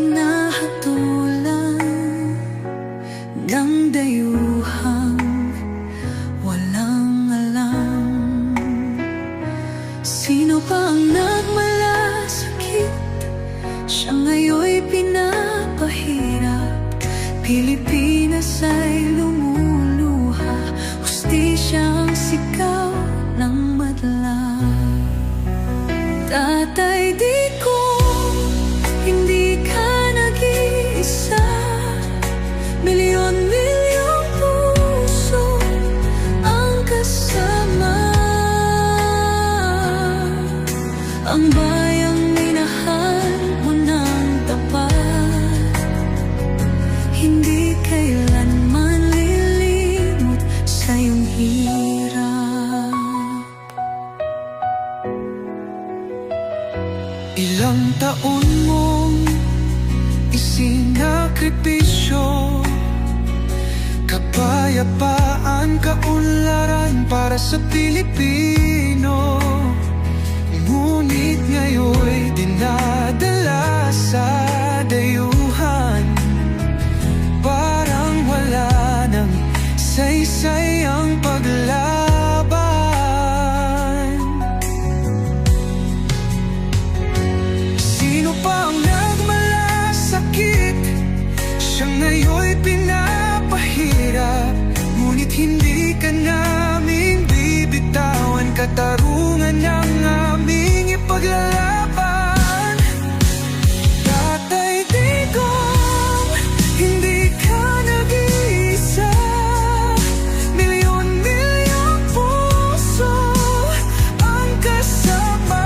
hinahatulan ng dayuhang walang alam. Sino pa ang nagmalasakit? Siya ngayon'y pinapahirap. Pilipinas ay lumuluha, hustisyang sigaw ng madla. Tatay Digong, hindi ka nag-iisa. Milyon-milyong puso ang kasama. Ang bayang minahal mo ng tapat, hindi kailanman lilimot sa iyong hirap. Ilang taon mong isinakripisyo, kapayapaan, kaunlaran para sa Pilipino. Ngunit ngayon'y dinadala sa dayuhan, parang wala nang saysay ang paglaban. Sino pa ang nagmalasakit? Siya ngayon'y pinapahirap. Ngunit hindi ka namin bibitawan, katarungan ng aming ipaglalaban. Tatay Digong, hindi ka nag-iisa. Milyon-milyong puso ang kasama.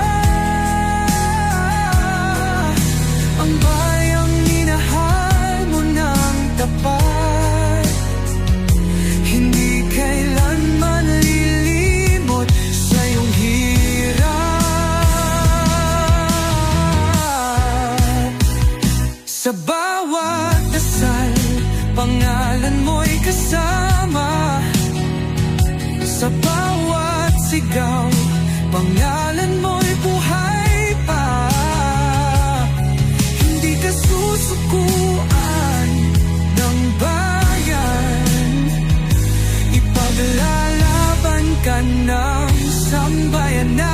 Ang bayang minahal mo ng tapat, hindi kailanman lilimot sa iyong hirap. Sa bawat dasal, pangalan mo'y kasama. Sa bawat sigaw, pangalan mo'y buhay pa. Hindi ka susukuan ng bayan, ipaglalaban ka ng sambayanan.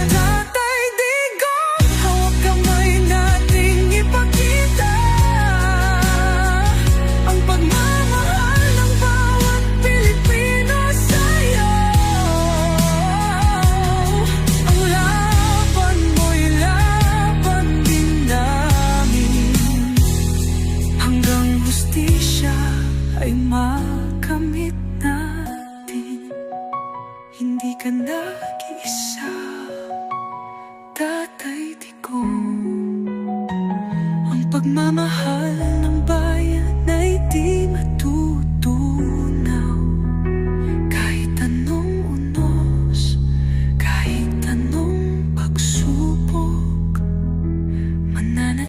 Tatay Digong, hawak kamay nating ipakita ang pagmamahal ng bawat Pilipino sa'yo. Ang laban mo'y laban din namin, hanggang hustisya ay makamit natin. Hindi ka nag-iisa, Tatay Digong. Ang pagmamahal